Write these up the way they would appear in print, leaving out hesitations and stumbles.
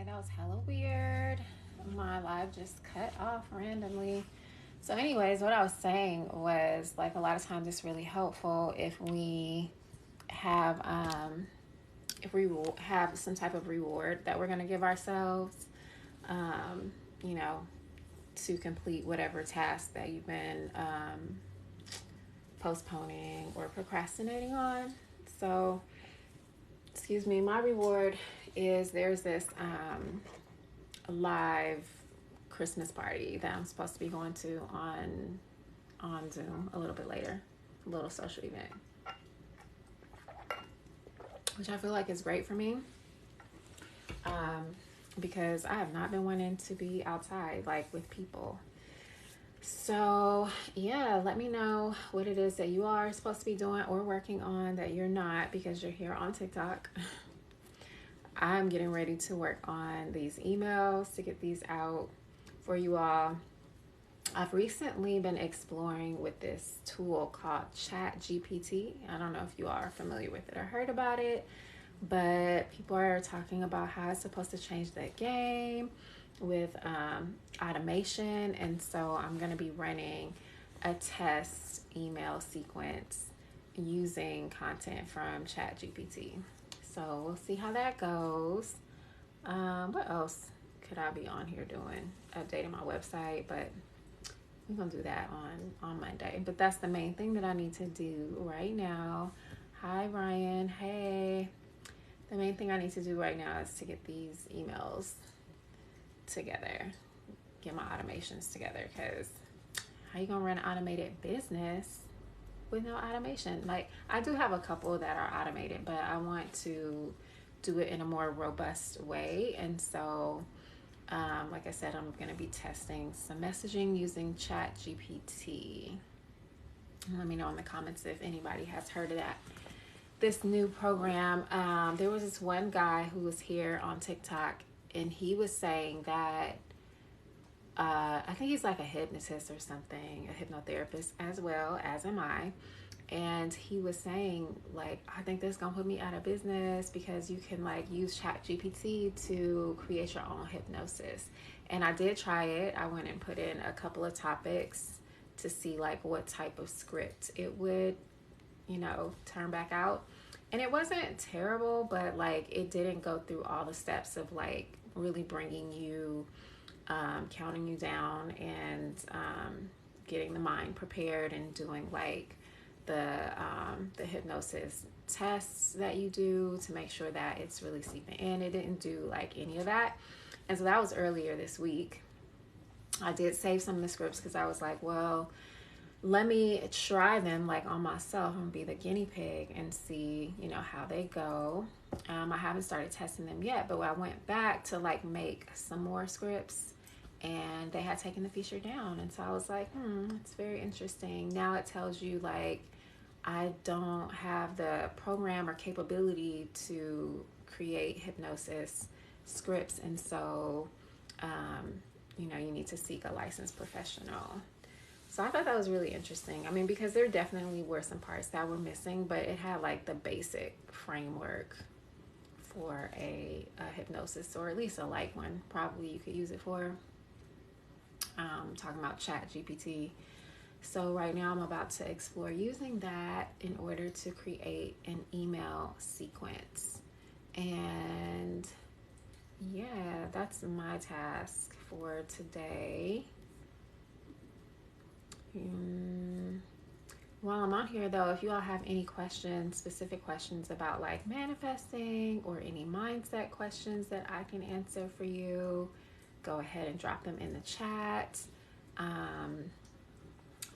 that was hella weird. My live just cut off randomly. So, anyways, what I was saying was like a lot of times it's really helpful have if we have some type of reward that we're gonna give ourselves, um, you know, to complete whatever task that you've been postponing or procrastinating on. So, excuse me, my reward is there's this live Christmas party that I'm supposed to be going to on Zoom a little bit later, a little social event, which I feel like is great for me, um, because I have not been wanting to be outside like with people. So yeah, let me know what it is that you are supposed to be doing or working on that you're not because you're here on TikTok. I'm getting ready to work on these emails to get these out for you all. I've recently been exploring with this tool called Chat GPT. I don't know if you are familiar with it or heard about it, but people are talking about how it's supposed to change the game with automation. And so I'm going to be running a test email sequence using content from Chat GPT. So we'll see how that goes. What else could I be on here doing? Updating my website, but we're gonna do that on Monday. But that's the main thing that I need to do right now. Hi Ryan. Hey. The main thing I need to do right now is to get these emails together, get my automations together, because how you gonna run an automated business with no automation? Like, I do have a couple that are automated, but I want to do it in a more robust way. And so like I said, I'm going to be testing some messaging using Chat GPT. Let me know in the comments if anybody has heard of that. This new program, there was this one guy who was here on TikTok, and he was saying that I think he's like a hypnotist or something, a hypnotherapist as well, as am I. And he was saying, like, I think this is gonna put me out of business because you can like use Chat GPT to create your own hypnosis. And I did try it. I went and put in a couple of topics to see like what type of script it would, turn back out. And it wasn't terrible, but like it didn't go through all the steps of like really bringing you, counting you down, and getting the mind prepared and doing like the hypnosis tests that you do to make sure that it's really seeping in. It didn't do like any of that. And so that was earlier this week. I did save some of the scripts because I was like, well, let me try them like on myself and be the guinea pig and see, how they go. I haven't started testing them yet, but I went back to like make some more scripts and they had taken the feature down. And so I was like, it's very interesting. Now it tells you like, I don't have the program or capability to create hypnosis scripts. And so, you need to seek a licensed professional. So I thought that was really interesting. I mean, because there definitely were some parts that were missing, but it had like the basic framework for a hypnosis, or at least a light one. Probably you could use it for. Talking about Chat GPT. So right now I'm about to explore using that in order to create an email sequence. And yeah, that's my task for today. While I'm on here though, if you all have any questions, specific questions about like manifesting or any mindset questions that I can answer for you, go ahead and drop them in the chat.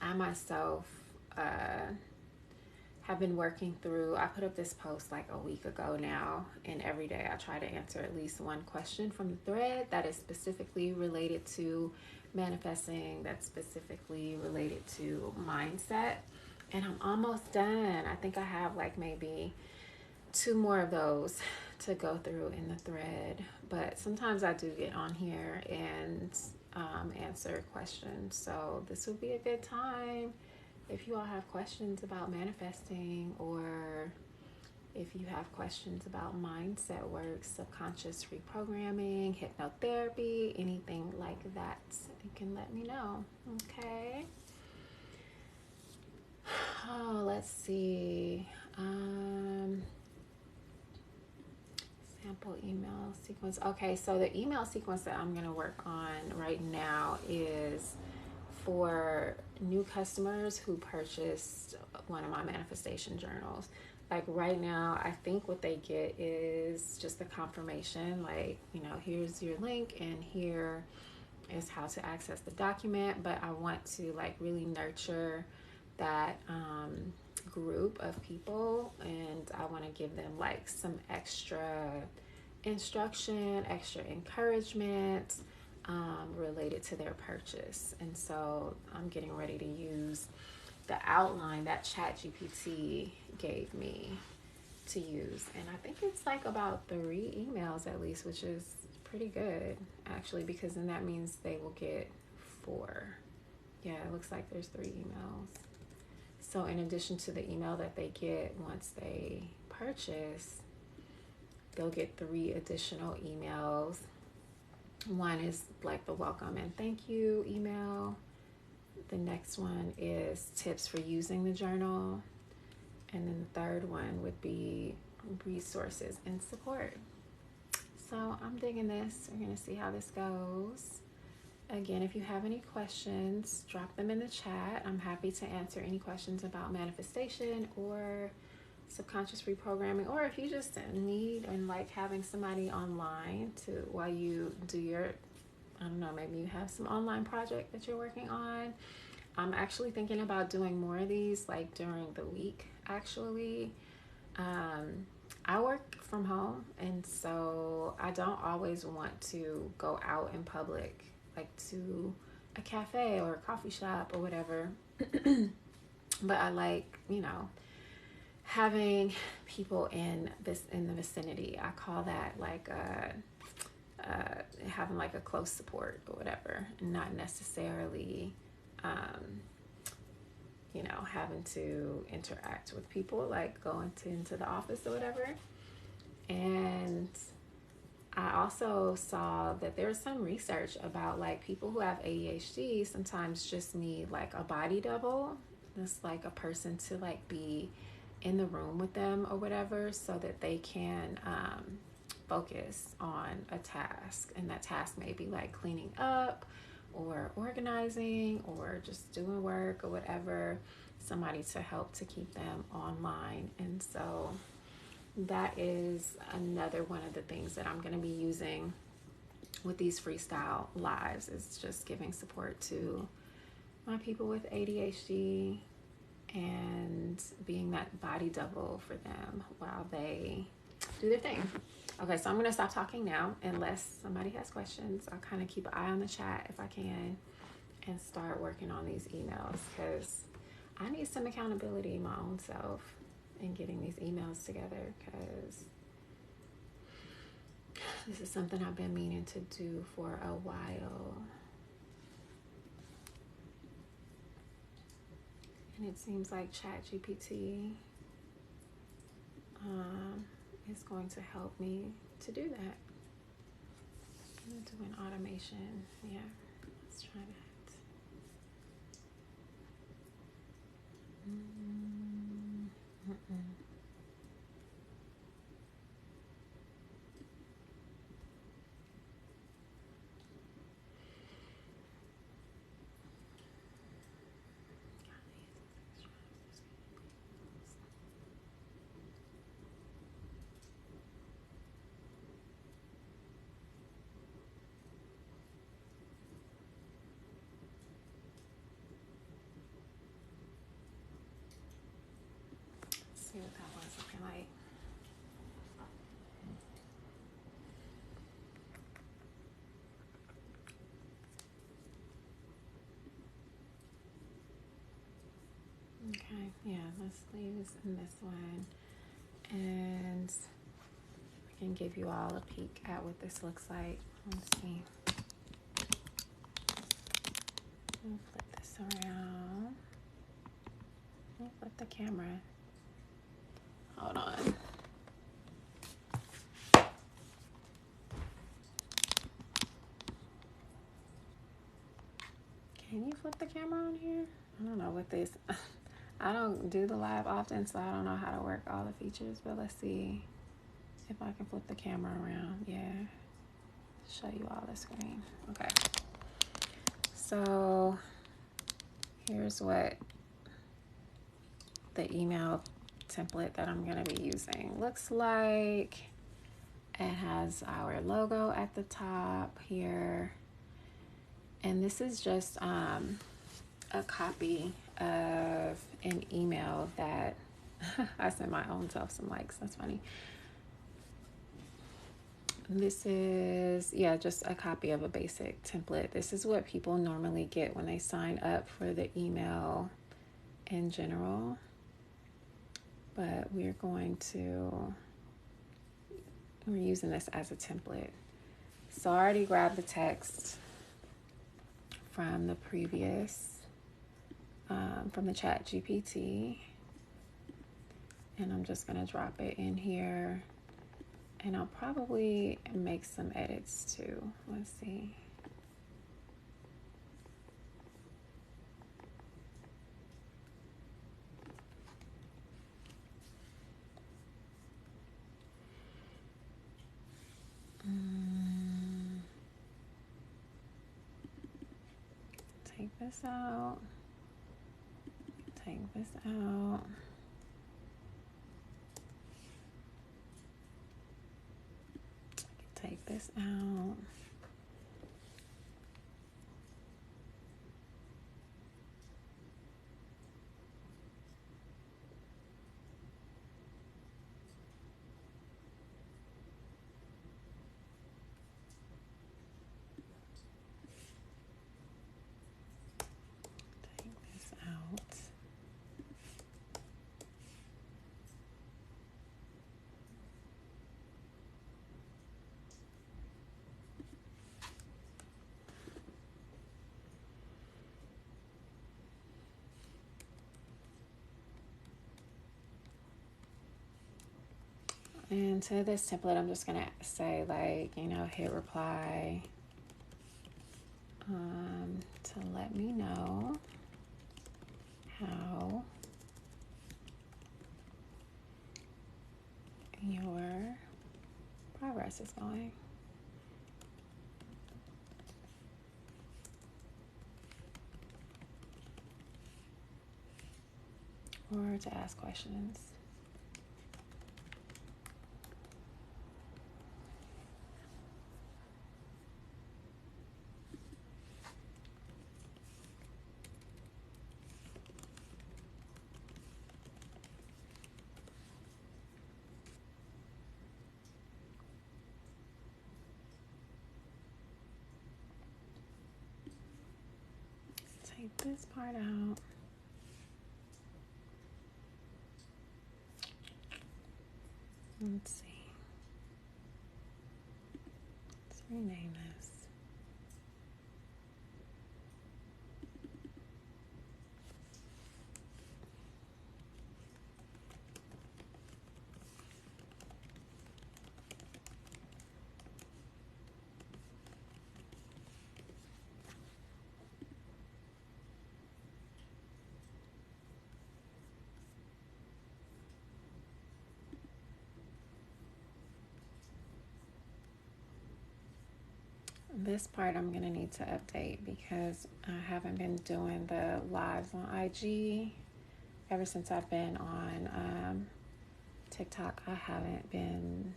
I myself have been working through, I put up this post like a week ago now, and every day I try to answer at least one question from the thread that is specifically related to manifesting, that's specifically related to mindset. And I'm almost done. I think I have like maybe 2 more of those to go through in the thread, but sometimes I do get on here and answer questions. So this would be a good time if you all have questions about manifesting or If you have questions about mindset work, subconscious reprogramming, hypnotherapy, anything like that, you can let me know. Okay. Oh, let's see. Sample email sequence. Okay, so the email sequence that I'm going to work on right now is for new customers who purchased one of my manifestation journals. Like right now, I think what they get is just the confirmation, like, you know, here's your link and here is how to access the document. But I want to like really nurture that group of people, and I want to give them like some extra instruction, extra encouragement related to their purchase. And so I'm getting ready to use the outline that ChatGPT gave me to use. And I think it's like about 3 emails at least, which is pretty good actually, because then that means they will get 4. Yeah, it looks like there's 3 emails. So in addition to the email that they get once they purchase, they'll get 3 additional emails. One is like the welcome and thank you email. The next one is tips for using the journal. And then the third one would be resources and support. So I'm digging this. We're going to see how this goes. Again, if you have any questions, drop them in the chat. I'm happy to answer any questions about manifestation or subconscious reprogramming, or if you just need and like having somebody online to while you do your, I don't know, maybe you have some online project that you're working on. I'm actually thinking about doing more of these like during the week actually. I work from home, and so I don't always want to go out in public, like to a cafe or a coffee shop or whatever. But I like, you know, having people in the vicinity. I call that like having like a close support or whatever, not necessarily you know, having to interact with people, like going into the office or whatever. And I also saw that there's some research about like people who have ADHD sometimes just need like a body double. That's like a person to like be in the room with them or whatever, so that they can focus on a task. And that task may be like cleaning up or organizing or just doing work or whatever, somebody to help to keep them online. And so that is another one of the things that I'm going to be using with these freestyle lives, is just giving support to my people with ADHD and being that body double for them while they do their thing. Okay, so I'm going to stop talking now unless somebody has questions. I'll kind of keep an eye on the chat if I can and start working on these emails, because I need some accountability in my own self in getting these emails together, because this is something I've been meaning to do for a while. And it seems like ChatGPT is going to help me to do that. I'm going to do an automation. Yeah, let's try that. See what that was looking like. Okay, yeah, let's leave in this one, and I can give you all a peek at what this looks like. Let's see. I'll flip this around. I'll flip the camera. Hold on. Can you flip the camera on here? I don't know what this. I don't do the live often, so I don't know how to work all the features, but let's see if I can flip the camera around. Yeah, show you all the screen. Okay, so here's what the email template that I'm going to be using looks like. It has our logo at the top here, and this is just a copy of an email that I sent my own self some likes. That's funny. This is, yeah, just a copy of a basic template. This is what people normally get when they sign up for the email in general. But we're using this as a template. So I already grabbed the text from the previous, from the chat GPT. And I'm just going to drop it in here. And I'll probably make some edits too. Let's see. Take this out. Take this out. Take this out. Take this out. And to this template, I'm just gonna say, like, hit reply to let me know how your progress is going. Or to ask questions. Take this part out. Let's see. Let's rename this. This part I'm going to need to update because I haven't been doing the lives on IG ever since I've been on TikTok. I haven't been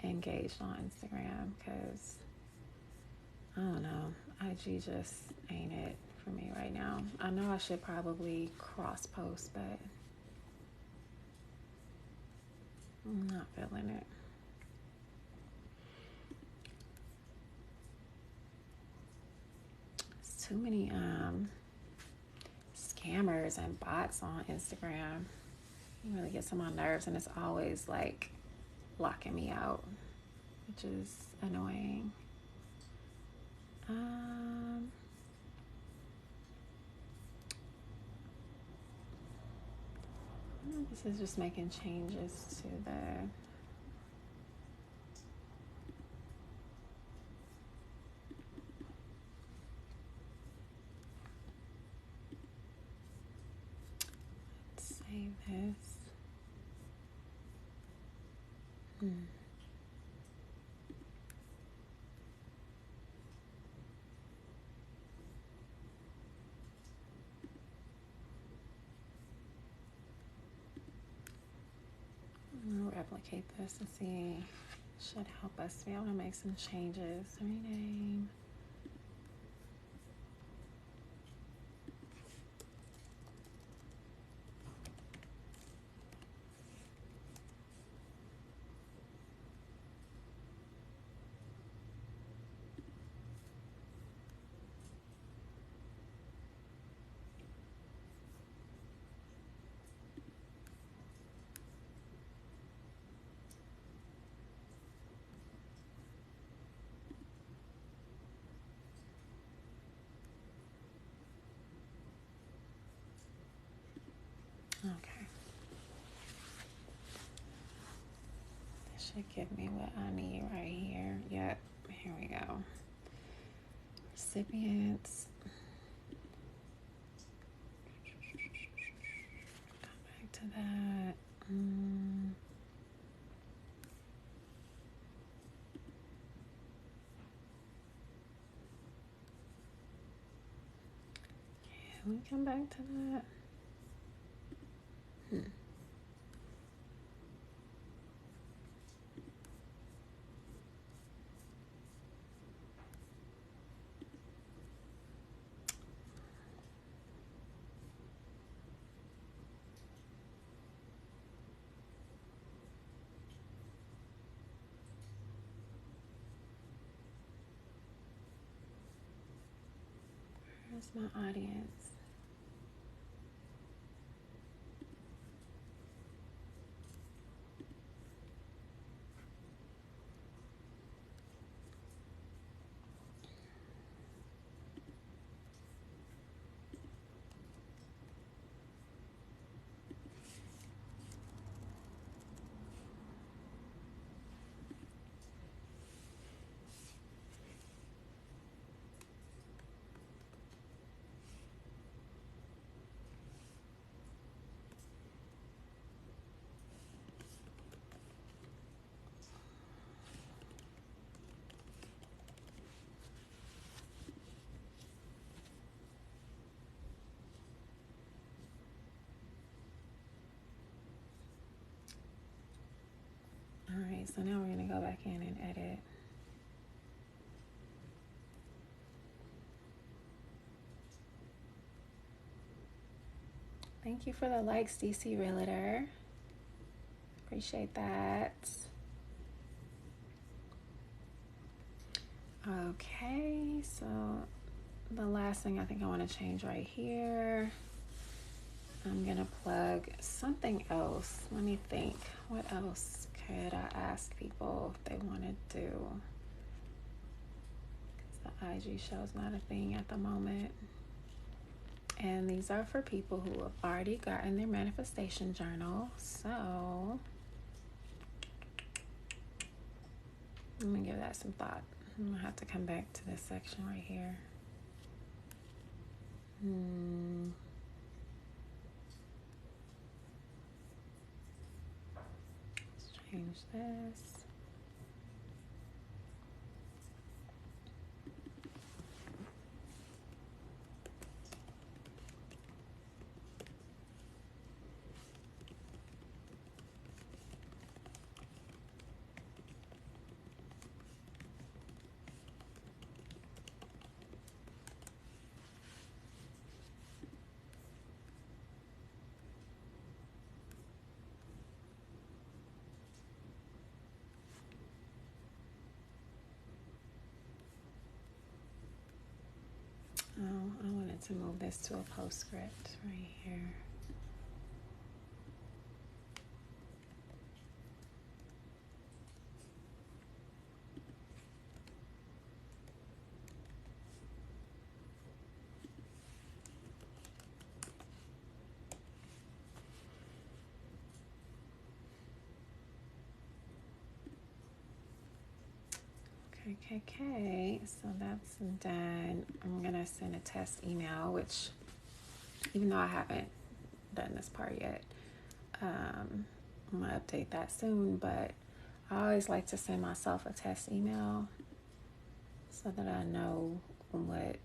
engaged on Instagram because, I don't know, IG just ain't it for me right now. I know I should probably cross post, but I'm not feeling it. Too many scammers and bots on Instagram. It really gets on my nerves, and it's always like locking me out, which is annoying. This is just making changes to the save this. I'll replicate this and see. Should help us be able to make some changes. Rename. Okay. This should give me what I need right here. Yep, here we go. Recipients. Come back to that. Can we come back to that? Where's my audience? All right, so now we're going to go back in and edit. Thank you for the likes, DC Realtor. Appreciate that. Okay, so the last thing I think I want to change right here. I'm going to plug something else. Let me think. What else could I ask people if they want to do? Because the IG show's not a thing at the moment. And these are for people who have already gotten their manifestation journal. So let me give that some thought. I'm going to have to come back to this section right here. Let's change this. Oh, I wanted to move this to a postscript right here. Okay, so that's done. I'm gonna send a test email, which even though I haven't done this part yet, I'm gonna update that soon, but I always like to send myself a test email so that I know what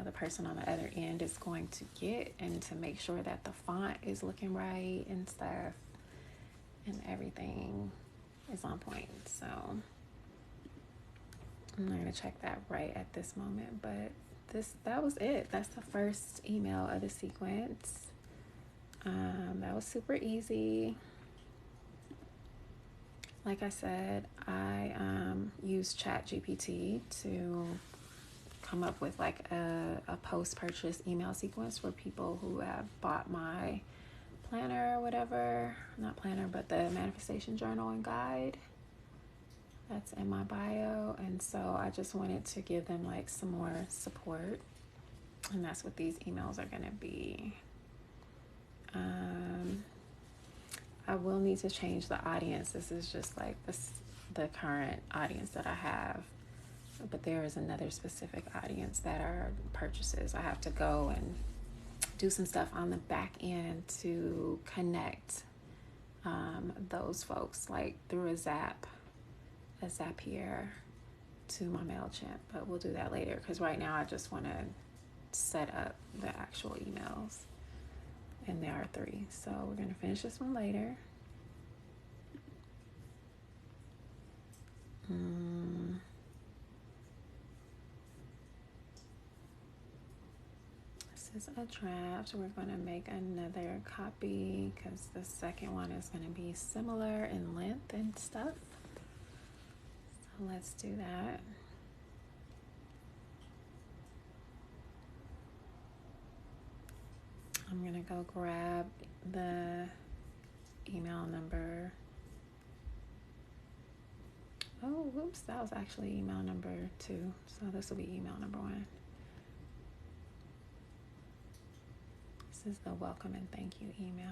the person on the other end is going to get, and to make sure that the font is looking right and stuff and everything is on point. So I'm not gonna check that right at this moment, but that was it. That's the first email of the sequence. That was super easy. Like I said, I used ChatGPT to come up with like a post-purchase email sequence for people who have bought my planner or whatever. Not planner, but the manifestation journal and guide. That's in my bio. And so I just wanted to give them like some more support. And that's what these emails are going to be. I will need to change the audience. This is just like the current audience that I have. But there is another specific audience that are purchases. I have to go and do some stuff on the back end to connect those folks, like through a Zapier to my MailChimp. But we'll do that later, because right now I just want to set up the actual emails. And there are 3. So we're going to finish this one later. This is a draft. We're going to make another copy because the second one is going to be similar in length and stuff. So let's do that. I'm going to go grab the email number. Oh, whoops, that was actually email number 2. So this will be email number 1. This is the welcome and thank you email.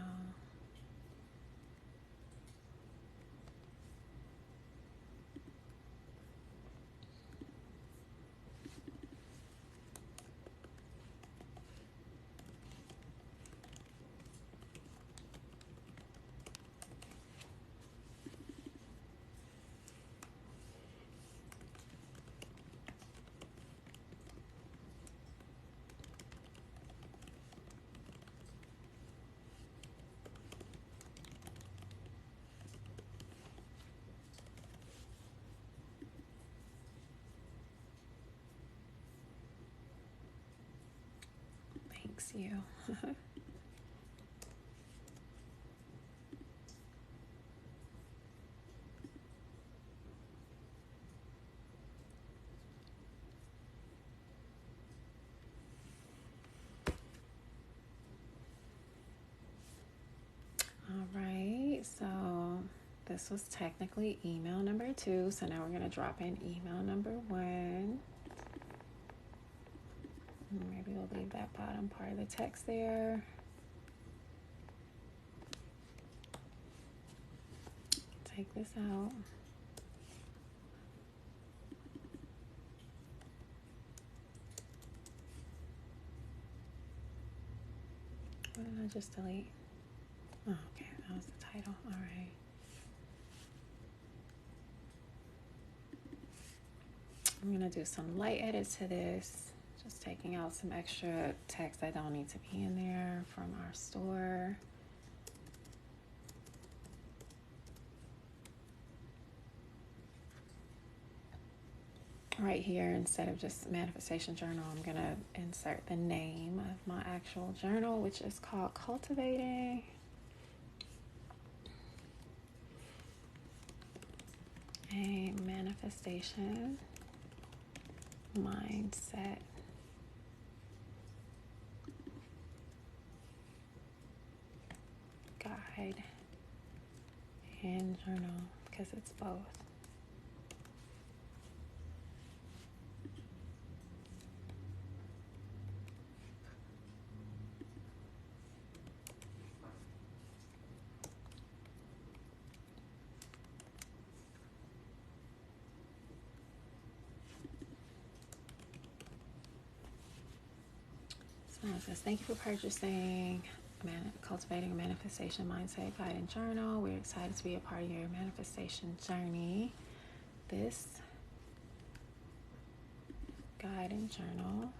Thanks, you. All right, so this was technically email number 2. So now we're going to drop in email number 1. Maybe we'll leave that bottom part of the text there. Take this out. What did I just delete? Oh, okay, that was the title. All right. I'm gonna do some light edits to this. Just taking out some extra text that don't need to be in there from our store. Right here, instead of just manifestation journal, I'm gonna insert the name of my actual journal, which is called Cultivating a Manifestation Mindset Guide and Journal, because it's both. So it says, thank you for purchasing Cultivating a Manifestation Mindset Guide and Journal. We're excited to be a part of your manifestation journey. This guide and journal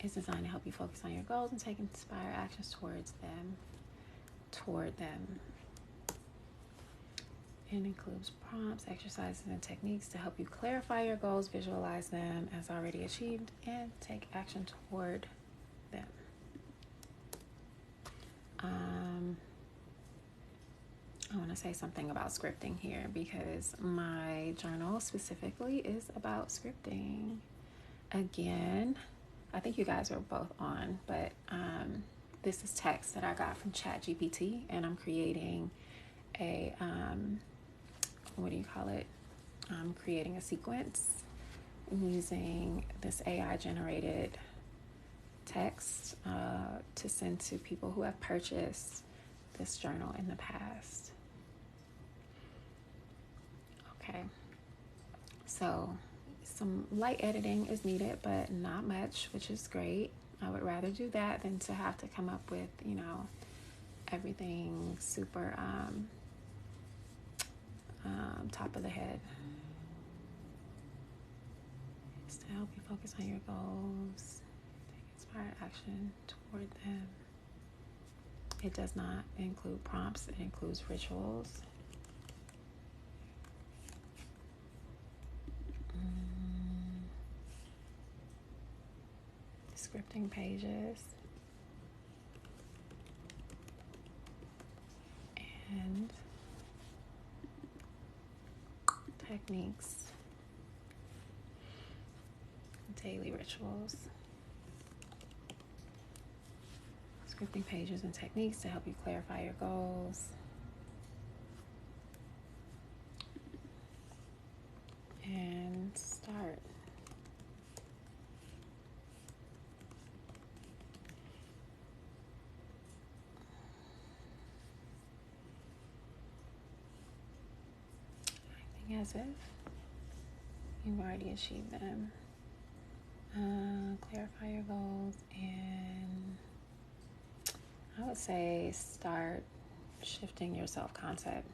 is designed to help you focus on your goals and take inspired actions toward them. It includes prompts, exercises, and techniques to help you clarify your goals, visualize them as already achieved, and take action toward them. I want to say something about scripting here because my journal specifically is about scripting. Again, I think you guys are both on, but this is text that I got from ChatGPT, and I'm creating a I'm creating a sequence using this AI generated text to send to people who have purchased this journal in the past. Okay, so some light editing is needed, but not much, which is great. I would rather do that than to have to come up with, everything super top of the head. It's to help you focus on your goals, take inspired action toward them. It does not include prompts, it includes rituals. Scripting pages. And techniques, daily rituals, scripting pages and techniques to help you clarify your goals, and start. As if you've already achieved them. Clarify your goals, and I would say start shifting your self-concept.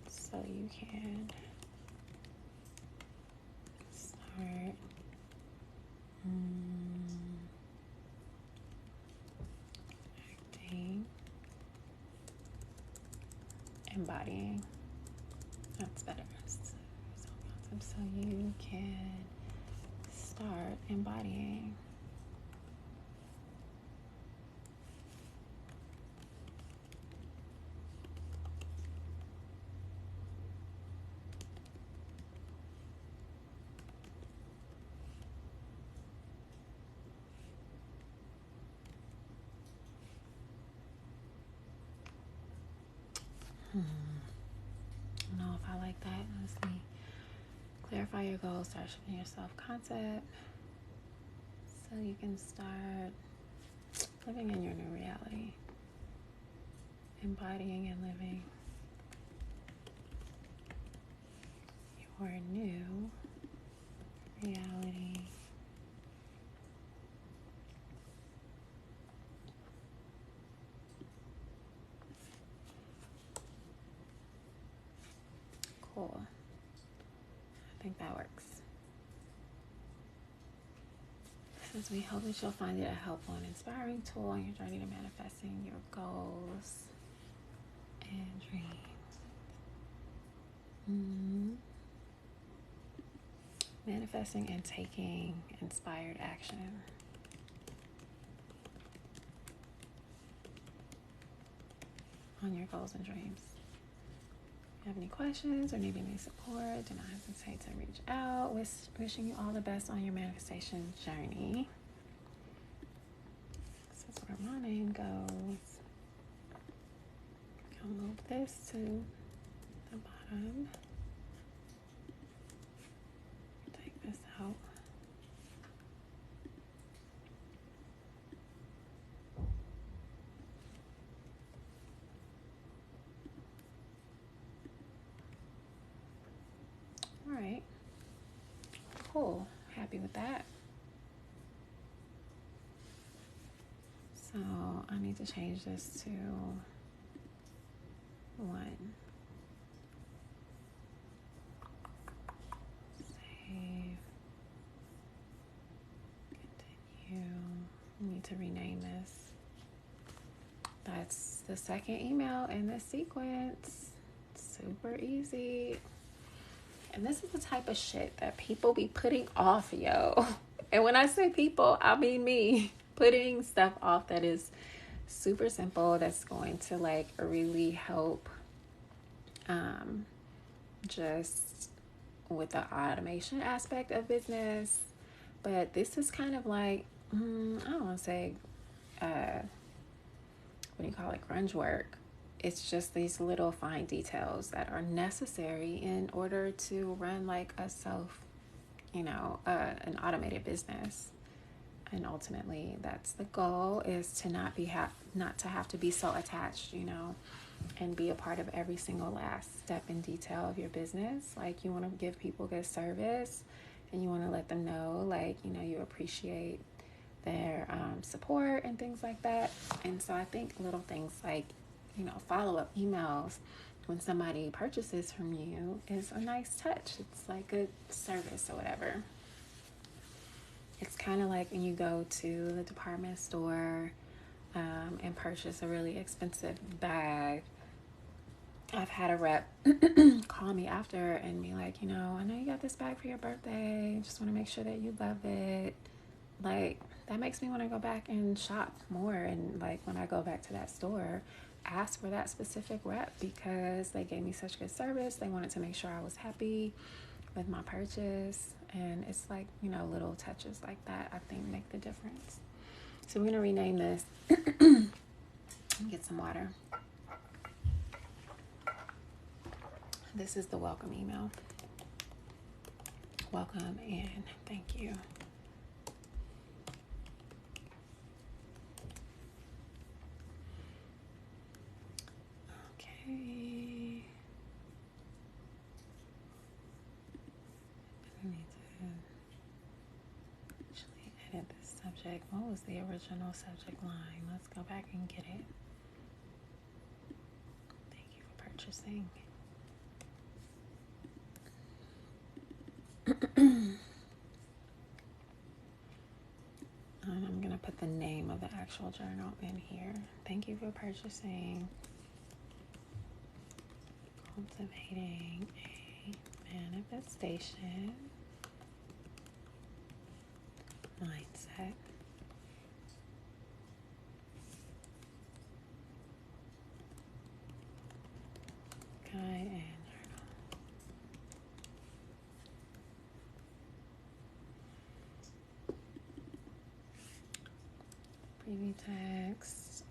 So you can start embodying. That's better. So you can start embodying. I don't know if I like that, honestly. Clarify your goals, start shifting your self-concept so you can start living in your new reality, embodying and living your new reality. Cool. I think that works. Since we hope that you'll find it a helpful and inspiring tool on your journey to manifesting your goals and dreams. Manifesting and taking inspired action. On your goals and dreams. If you have any questions or need any support, do not hesitate to reach out. Wishing you all the best on your manifestation journey. This is where my name goes. I'll move this to the bottom. Take this out. All right. cool. Happy with that. So I need to change this to 1. Save. Continue. I need to rename this. That's the second email in this sequence. Super easy. And this is the type of shit that people be putting off, yo. And when I say people, I mean me. Putting stuff off that is super simple, that's going to like really help just with the automation aspect of business. But this is kind of like, I don't want to say, what do you call it, grunge work. It's just these little fine details that are necessary in order to run like a an automated business. And ultimately, that's the goal, is to not to have to be so attached, and be a part of every single last step and detail of your business. Like, you want to give people good service, and you want to let them know, like, you appreciate their support and things like that. And so I think little things like, follow-up emails when somebody purchases from you is a nice touch. It's like good service or whatever. It's kind of like when you go to the department store and purchase a really expensive bag. I've had a rep call me after and be like, I know you got this bag for your birthday. Just want to make sure that you love it. Like, that makes me want to go back and shop more. And like, when I go back to that store, ask for that specific rep because they gave me such good service. They wanted to make sure I was happy with my purchase. And it's like, little touches like that, I think, make the difference. So we're going to rename this. Get some water. This is the welcome email. Welcome and thank you. Okay. I need to actually edit this subject. What was the original subject line? Let's go back and get it. Thank you for purchasing. I'm going to put the name of the actual journal in here. Thank you for purchasing. Cultivating a manifestation mindset. Guide and journal. Preview text.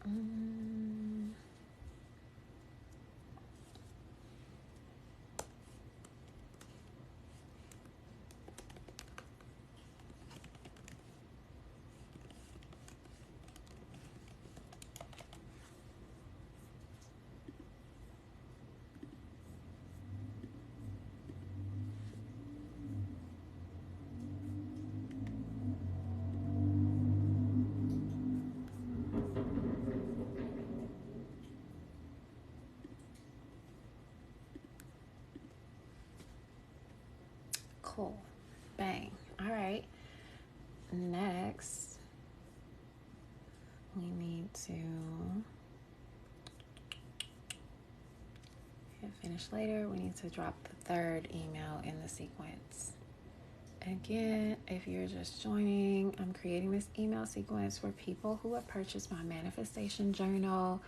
Cool. Bang. All right. Next, we need to hit finish later. We need to drop the third email in the sequence. Again, if you're just joining, I'm creating this email sequence for people who have purchased my manifestation journal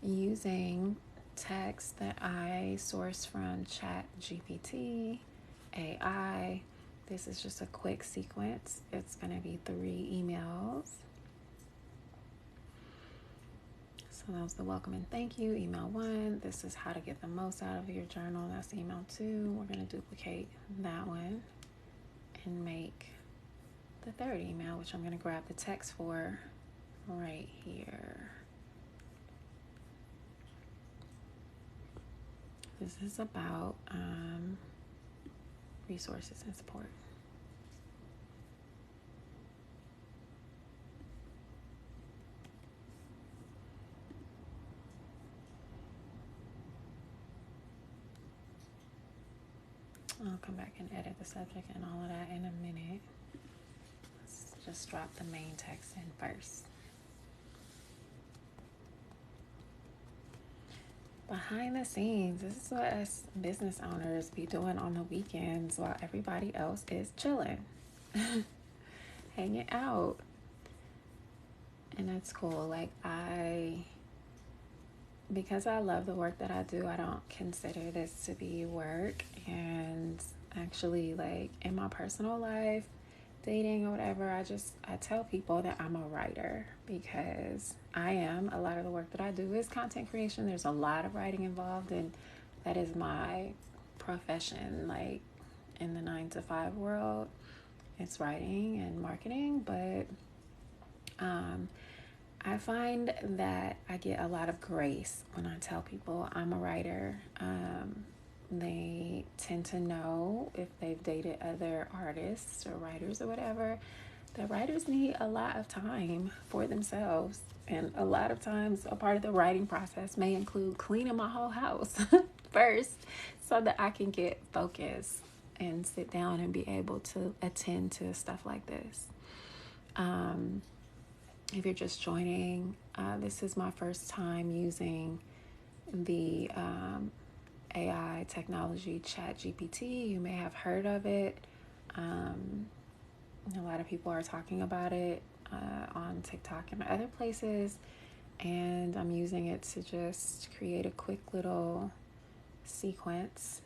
using text that I sourced from ChatGPT, AI. This is just a quick sequence. It's going to be 3 emails. So that was the welcome and thank you, email 1. This is how to get the most out of your journal. That's email 2. We're going to duplicate that one and make the third email, which I'm going to grab the text for right here. This is about resources and support. I'll come back and edit the subject and all of that in a minute. Let's just drop the main text in first. Behind the scenes, this is what us business owners be doing on the weekends while everybody else is chilling, hanging out. And that's cool. Like, because I love the work that I do, I don't consider this to be work. And actually, like, in my personal life, dating or whatever, I tell people that I'm a writer, because a lot of the work that I do is content creation. There's a lot of writing involved, and that is my profession. Like, in the 9 to 5 world, it's writing and marketing, but I find that I get a lot of grace when I tell people I'm a writer. They tend to know, if they've dated other artists or writers or whatever, that writers need a lot of time for themselves. And a lot of times, a part of the writing process may include cleaning my whole house first, so that I can get focused and sit down and be able to attend to stuff like this. If you're just joining, this is my first time using the AI technology, ChatGPT. You may have heard of it. A lot of people are talking about it on TikTok and other places. And I'm using it to just create a quick little sequence,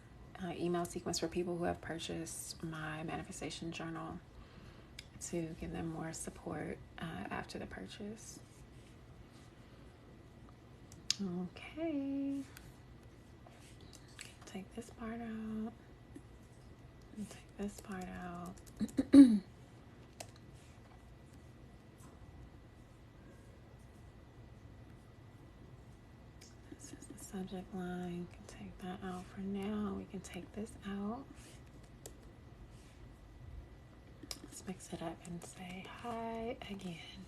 email sequence for people who have purchased my manifestation journal, to give them more support after the purchase. Okay. Take this part out. And take this part out. This is the subject line. You can take that out for now. We can take this out. Let's mix it up and say hi again.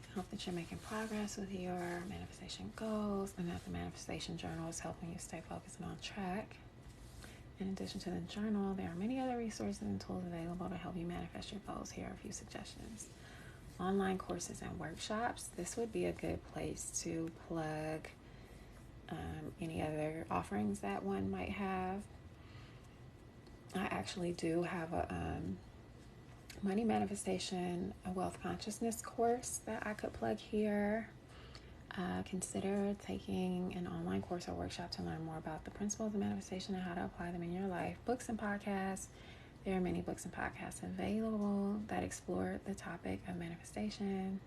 I hope that you're making progress with your manifestation goals, and that the manifestation journal is helping you stay focused and on track. In addition to the journal, there are many other resources and tools available to help you manifest your goals. Here are a few suggestions. Online courses and workshops. This would be a good place to plug any other offerings that one might have. I actually do have a money manifestation, a wealth consciousness course that I could plug here. Consider taking an online course or workshop to learn more about the principles of manifestation and how to apply them in your life. Books and podcasts. There are many books and podcasts available that explore the topic of manifestation.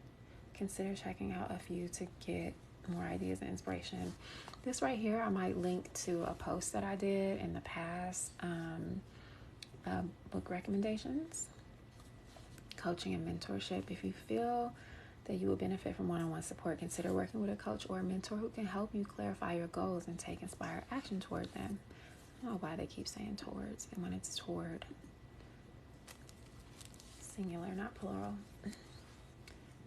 Consider checking out a few to get more ideas and inspiration. This right here, I might link to a post that I did in the past, book recommendations, coaching and mentorship. If you feel that you will benefit from one-on-one support, consider working with a coach or a mentor who can help you clarify your goals and take inspired action toward them. I don't know why they keep saying towards, and when it's toward, singular, not plural.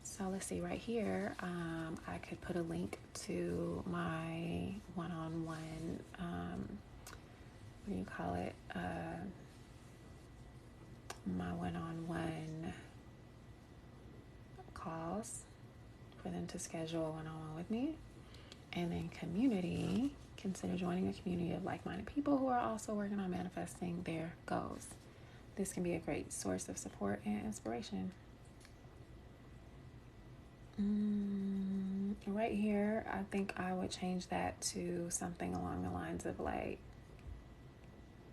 So let's see right here. I could put a link to my one-on-one, what do you call it? My one-on-one calls for them to schedule one-on-one with me. And then community, consider joining a community of like-minded people who are also working on manifesting their goals. This can be a great source of support and inspiration. Right here, I think I would change that to something along the lines of like,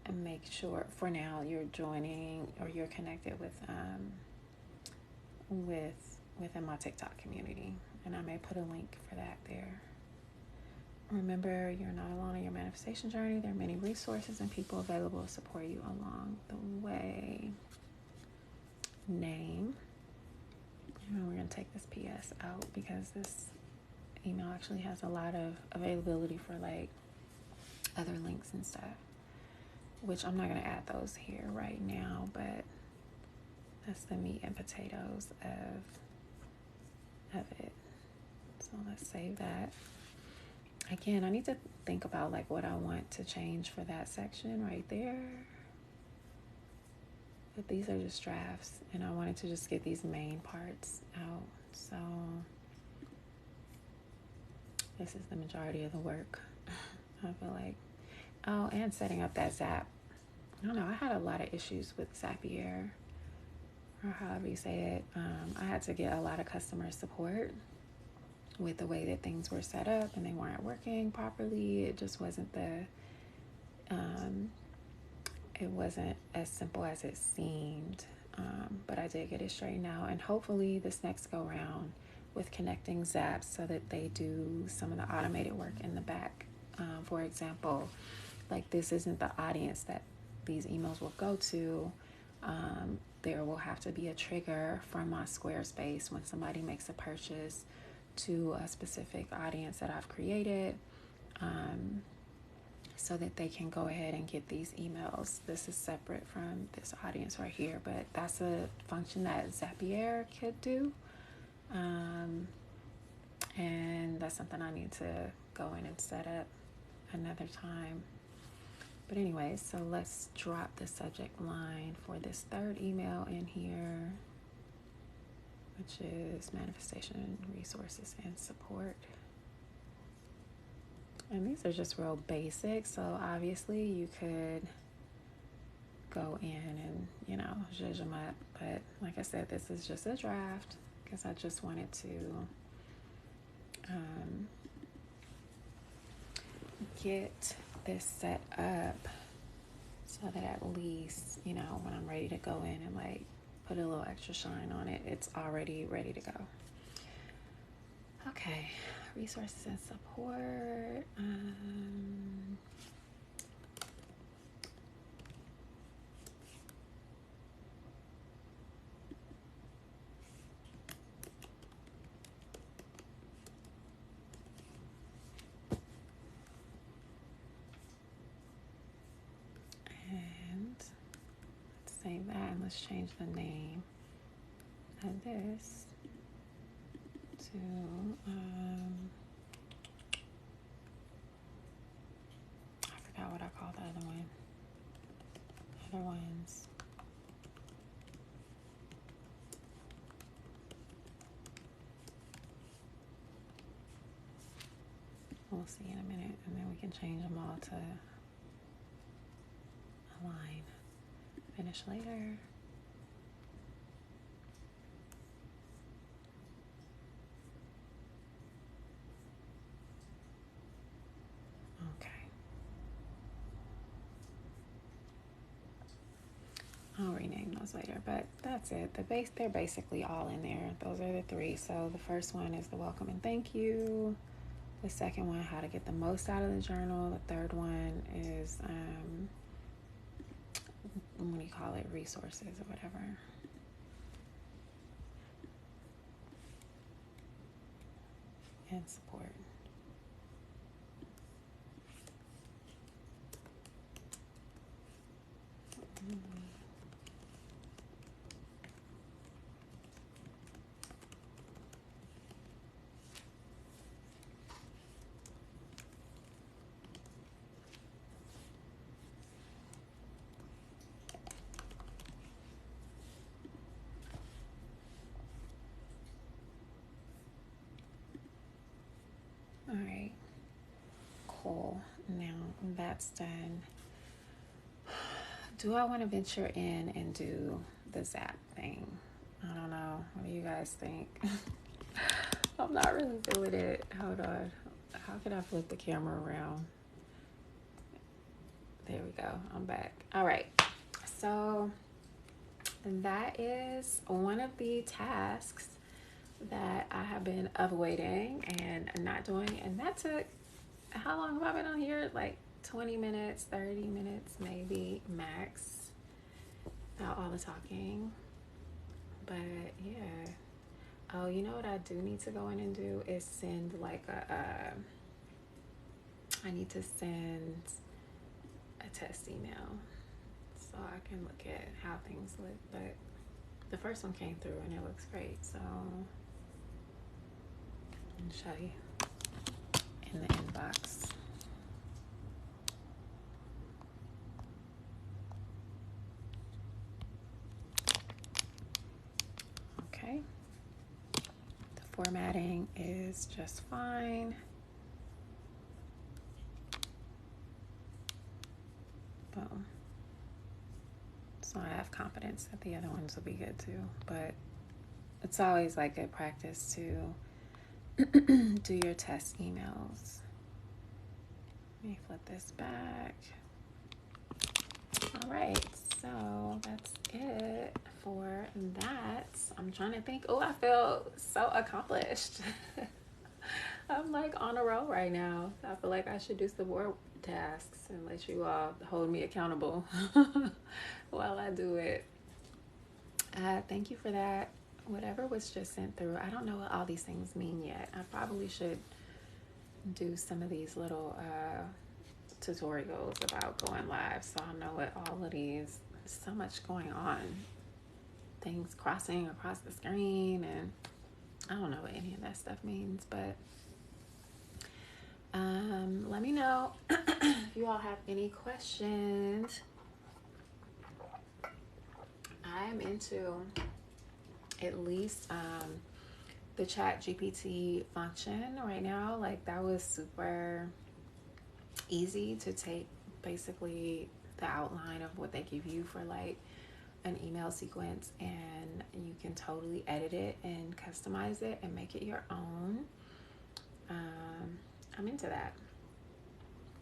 and make sure for now you're joining or you're connected within my TikTok community, and I may put a link for that there. Remember, you're not alone in your manifestation journey. There are many resources and people available to support you along the way. Name. And we're going to take this PS out because this email actually has a lot of availability for like other links and stuff, which I'm not going to add those here right now, but that's the meat and potatoes of it. So let's save that. again, I need to think about like what I want to change for that section right there. But these are just drafts, and I wanted to just get these main parts out. So this is the majority of the work. I feel like, oh, and setting up that Zap. I don't know, I had a lot of issues with Zapier, or however you say it. I had to get a lot of customer support with the way that things were set up, and they weren't working properly. It just wasn't it wasn't as simple as it seemed. But I did get it straightened out, and hopefully this next go round with connecting Zaps so that they do some of the automated work in the back. For example, like this isn't the audience that these emails will go to. There will have to be a trigger from my Squarespace when somebody makes a purchase to a specific audience that I've created, so that they can go ahead and get these emails. This is separate from this audience right here, but that's a function that Zapier could do. And that's something I need to go in and set up another time. But anyway, so let's drop the subject line for this third email in here, which is manifestation, resources, and support. And these are just real basic, so obviously you could go in and, zhuzh them up. But like I said, this is just a draft because I just wanted to get this set up so that at least, when I'm ready to go in and like put a little extra shine on it, it's already ready to go. Okay, resources and support. And let's save that, and let's change the name of this to I forgot what I called the other one. Other ones. We'll see in a minute, and then we can change them all to align. Finish later. Okay. I'll rename those later, but that's it. They're basically all in there. Those are the three. So the first one is the welcome and thank you. The second one, how to get the most out of the journal. The third one is, what do you call it? Resources or whatever. And support. All right, cool. Now that's done. Do I want to venture in and do the Zap thing? I don't know. What do you guys think? I'm not really feeling it. Hold on. How can I flip the camera around? There we go. I'm back. All right. So that is one of the tasks that I have been avoiding and not doing. And that took, how long have I been on here? Like 20 minutes, 30 minutes, maybe max, about all the talking. But yeah. Oh, you know what I do need to go in and do is send like I need to send a test email so I can look at how things look. But the first one came through and it looks great, so I'll show you. in the inbox. Okay. The formatting is just fine. Boom. So I have confidence that the other ones will be good too. But it's always like good practice to do your test emails. Let me flip this back. All right, so that's it for that. I'm trying to think. Oh, I feel so accomplished. I'm like on a roll right now. I feel like I should do some more tasks and let you all hold me accountable while I do it. Thank you for that. Whatever was just sent through, I don't know what all these things mean yet. I probably should do some of these little tutorials about going live so I know what all of these, so much going on, things crossing across the screen, and I don't know what any of that stuff means, but let me know if you all have any questions. I'm into at least the chat GPT function right now. Like, that was super easy to take basically the outline of what they give you for like an email sequence, and you can totally edit it and customize it and make it your own. I'm into that.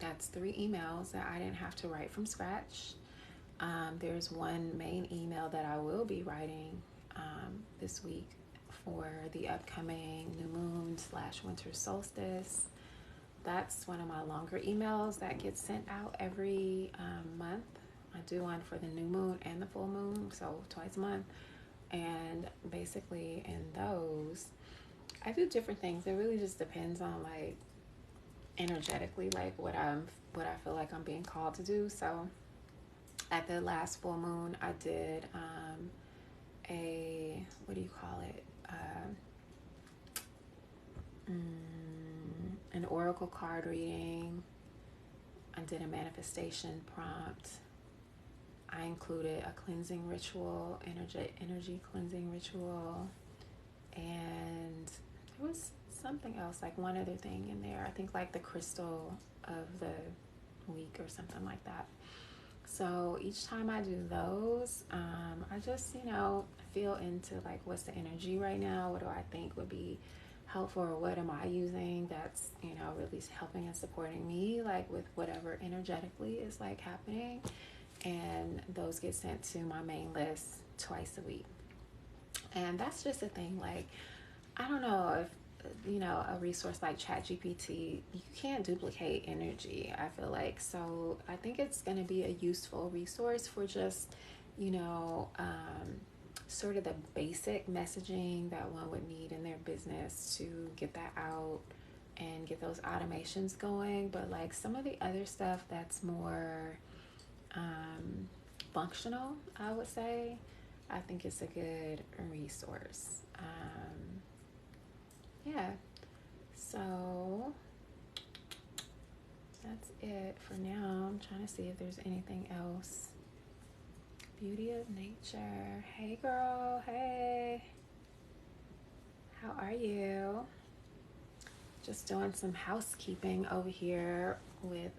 That's 3 emails that I didn't have to write from scratch. There's one main email that I will be writing this week for the upcoming new moon / winter solstice. That's one of my longer emails that gets sent out every month. I do one for the new moon and the full moon, so twice a month. And basically in those, I do different things. It really just depends on like energetically, like what I feel like I'm being called to do. So at the last full moon, I did a, what do you call it? An oracle card reading. I did a manifestation prompt. I included a cleansing ritual, energy cleansing ritual, and there was something else, like one other thing in there. I think like the crystal of the week or something like that. So each time I do those, I just, feel into like, what's the energy right now? What do I think would be helpful, or what am I using that's, really helping and supporting me, like with whatever energetically is like happening. And those get sent to my main list twice a week. And that's just a thing. Like, I don't know if, a resource like ChatGPT, you can't duplicate energy, I feel like. So I think it's going to be a useful resource for just, sort of the basic messaging that one would need in their business to get that out and get those automations going. But like some of the other stuff that's more functional, I would say, I think it's a good resource. Yeah, so that's it for now. I'm trying to see if there's anything else. Beauty of nature. Hey girl, hey. How are you? Just doing some housekeeping over here with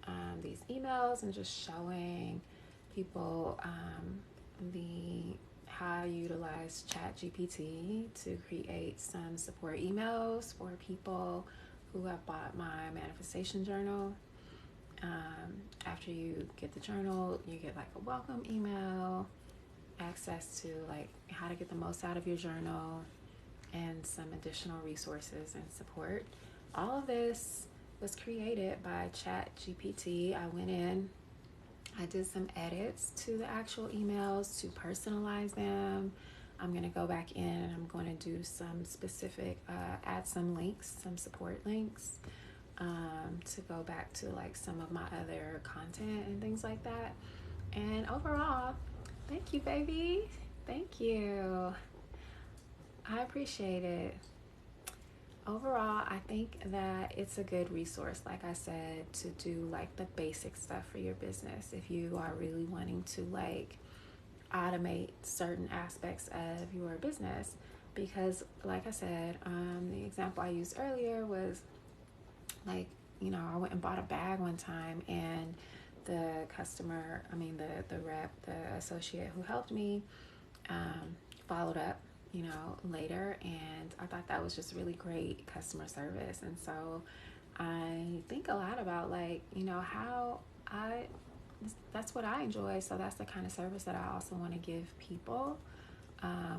these emails and just showing people how I utilize ChatGPT to create some support emails for people who have bought my manifestation journal. After you get the journal, you get like a welcome email, access to like how to get the most out of your journal, and some additional resources and support. All of this was created by ChatGPT. I went in, I did some edits to the actual emails to personalize them. I'm going to go back in and I'm going to do some specific, add some links, some support links, to go back to like some of my other content and things like that. And overall, thank you, baby. Thank you. I appreciate it. overall, I think that it's a good resource, like I said, to do like the basic stuff for your business. If you are really wanting to like automate certain aspects of your business, because like I said, the example I used earlier was like, I went and bought a bag one time, and the customer, the rep, the associate who helped me, followed up, later, and I thought that was just really great customer service. And so I think a lot about like, how I that's what I enjoy. So that's the kind of service that I also want to give people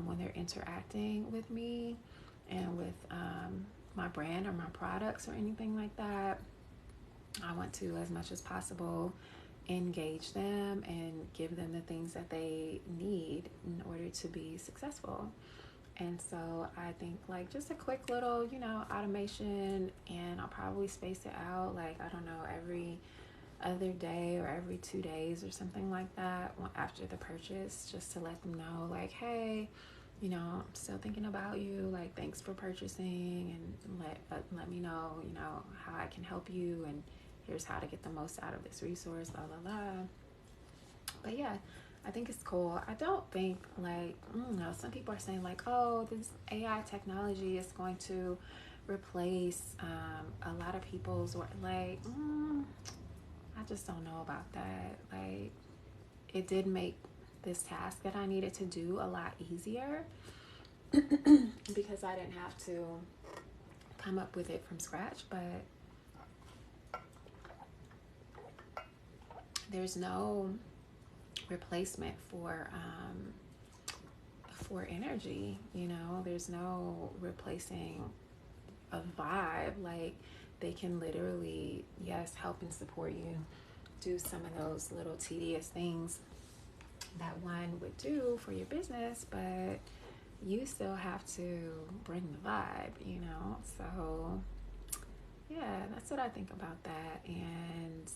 when they're interacting with me and with my brand or my products or anything like that. I want to, as much as possible, engage them and give them the things that they need in order to be successful. And so I think like just a quick little, automation, and I'll probably space it out like, I don't know, every other day or every 2 days or something like that after the purchase, just to let them know like, hey, I'm still thinking about you, like thanks for purchasing, and let me know, how I can help you, and here's how to get the most out of this resource, blah blah blah. But yeah, I think it's cool. I don't think like, some people are saying like, oh, this AI technology is going to replace a lot of people's work. Like, I just don't know about that. Like, it did make this task that I needed to do a lot easier because I didn't have to come up with it from scratch. But there's no replacement for energy. There's no replacing a vibe. Like, they can literally, yes, help and support you do some of those little tedious things that one would do for your business, but you still have to bring the vibe. So yeah, that's what I think about that. And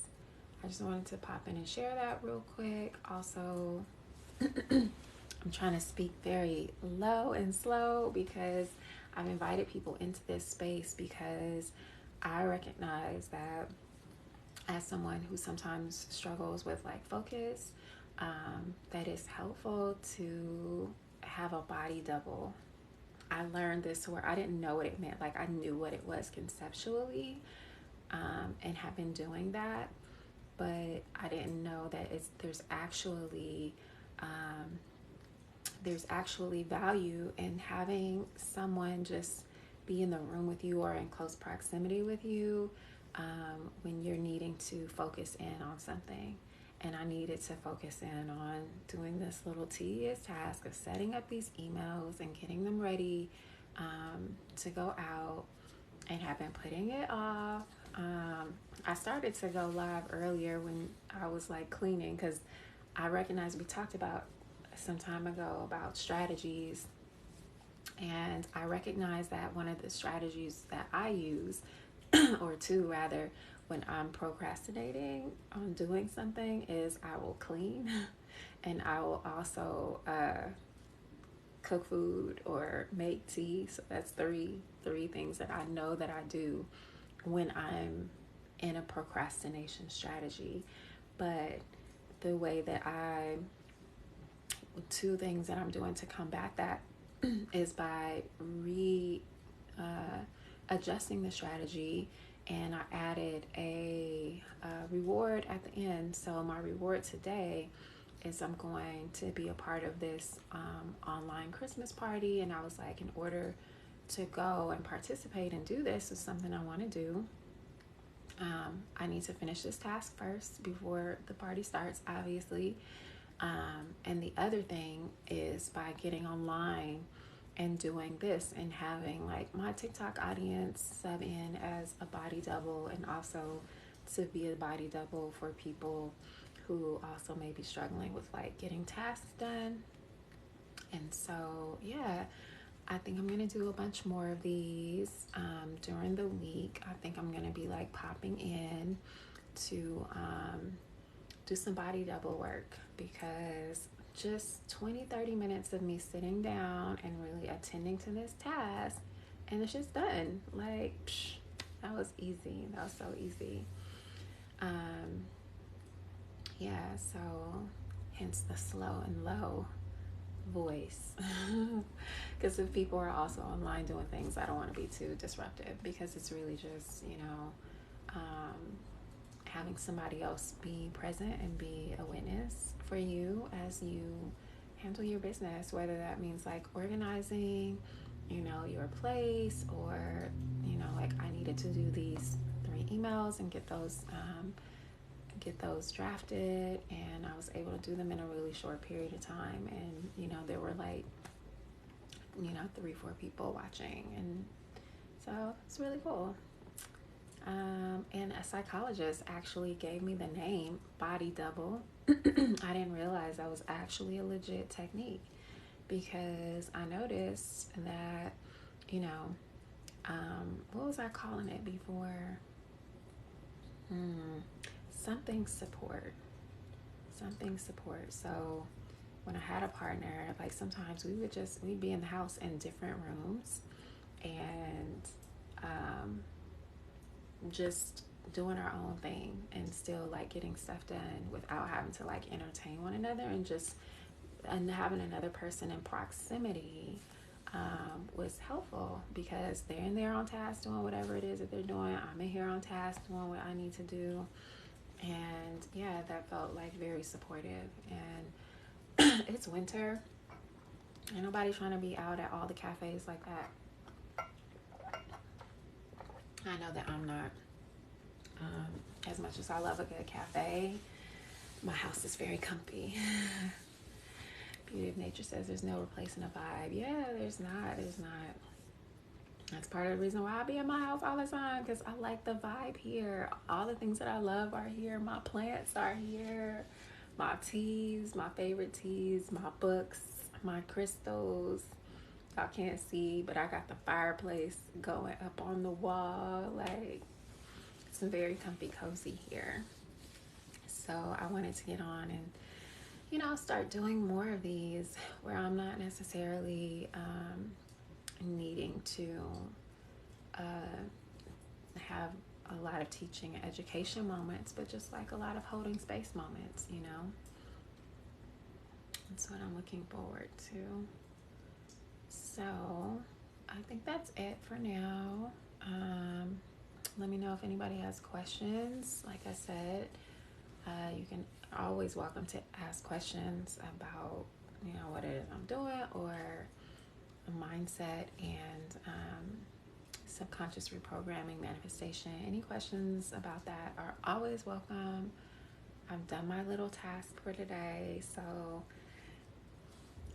I just wanted to pop in and share that real quick. Also, I'm trying to speak very low and slow because I've invited people into this space because I recognize that as someone who sometimes struggles with like focus, that it's helpful to have a body double. I learned this where I didn't know what it meant. Like, I knew what it was conceptually, and have been doing that, but I didn't know that there's actually value in having someone just be in the room with you or in close proximity with you when you're needing to focus in on something. And I needed to focus in on doing this little tedious task of setting up these emails and getting them ready to go out, and have been putting it off. I started to go live earlier when I was like cleaning, because I recognized we talked about some time ago about strategies, and I recognize that one of the strategies that I use, or two rather, when I'm procrastinating on doing something is I will clean and I will also cook food or make tea. So that's three things that I know that I do when I'm in a procrastination strategy. But the way that two things that I'm doing to combat that is by adjusting the strategy, and I added a reward at the end. So my reward today is I'm going to be a part of this online Christmas party, and I was like, in order to go and participate and do this is something I want to do, I need to finish this task first before the party starts, obviously. And the other thing is by getting online and doing this and having like my TikTok audience sub in as a body double, and also to be a body double for people who also may be struggling with like getting tasks done. And so, yeah, I think I'm going to do a bunch more of these during the week. I think I'm going to be like popping in to do some body double work, because just 20-30 minutes of me sitting down and really attending to this task and it's just done. Like, that was easy. That was so easy. Um, yeah, so hence the slow and low voice. Because if people are also online doing things, I don't want to be too disruptive, because it's really just, having somebody else be present and be a witness for you as you handle your business, whether that means like organizing, your place, or, like I needed to do these 3 emails and get those drafted, and I was able to do them in a really short period of time. And, there were like, 3-4 people watching, and so it's really cool. And a psychologist actually gave me the name body double. I didn't realize that was actually a legit technique, because I noticed that, what was I calling it before? Something support. Something support. So when I had a partner, like sometimes we'd be in the house in different rooms, and just doing our own thing, and still like getting stuff done without having to like entertain one another, and having another person in proximity was helpful, because they're in there on task doing whatever it is that they're doing. I'm in here on task doing what I need to do. And yeah, that felt like very supportive. And it's winter. Ain't nobody trying to be out at all the cafes like that. I know that I'm not. As much as I love a good cafe, my house is very comfy. Beauty of Nature says there's no replacing a vibe. Yeah, there's not. That's part of the reason why I be in my house all the time, because I like the vibe here. All the things that I love are here. My plants are here. My teas, my favorite teas, my books, my crystals. Y'all can't see, but I got the fireplace going up on the wall. Like, it's very comfy, cozy here. So I wanted to get on and, start doing more of these, where I'm not necessarily needing to have a lot of teaching and education moments, but just like a lot of holding space moments. That's what I'm looking forward to. So I think that's it for now. Let me know if anybody has questions. Like I said, you can always welcome to ask questions about, what it is I'm doing, or a mindset and subconscious reprogramming, manifestation. Any questions about that are always welcome. I've done my little task for today, so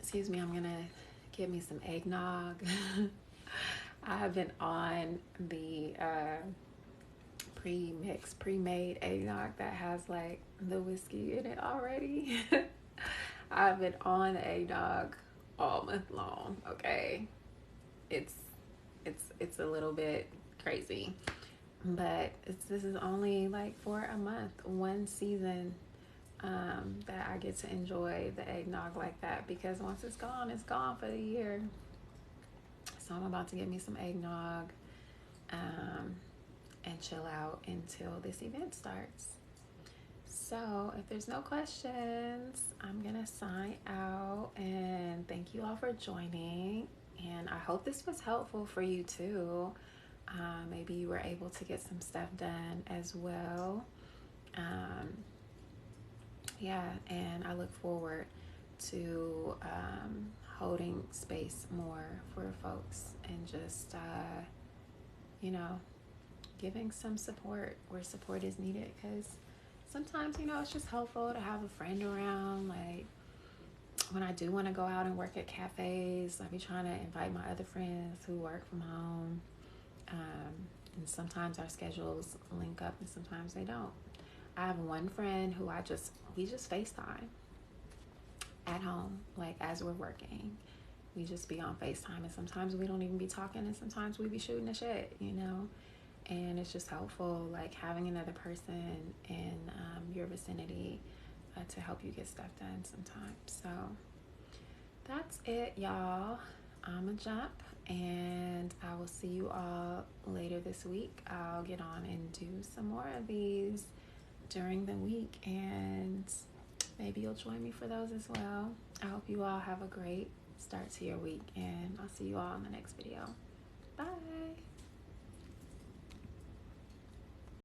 excuse me, I'm gonna get me some eggnog. I have been on the pre-made eggnog that has like the whiskey in it already. I've been on the eggnog all month long. Okay, it's a little bit crazy, but this is only like for a month, one season, that I get to enjoy the eggnog like that, because once it's gone for the year. So I'm about to get me some eggnog and chill out until this event starts. So if there's no questions, I'm gonna sign out, and thank you all for joining. And I hope this was helpful for you too. Maybe you were able to get some stuff done as well. Yeah, and I look forward to holding space more for folks, and just, giving some support where support is needed, because sometimes, it's just helpful to have a friend around. Like, when I do want to go out and work at cafes, I be trying to invite my other friends who work from home. And sometimes our schedules link up and sometimes they don't. I have one friend who we just FaceTime at home, like as we're working. We just be on FaceTime, and sometimes we don't even be talking, and sometimes we be shooting the shit, and it's just helpful, like having another person in your vicinity to help you get stuff done sometimes. So that's it, y'all. I'ma jump And I will see you all later this week. I'll get on and do some more of these during the week, and maybe you'll join me for those as well. I hope you all have a great start to your week, and I'll see you all in the next video. Bye.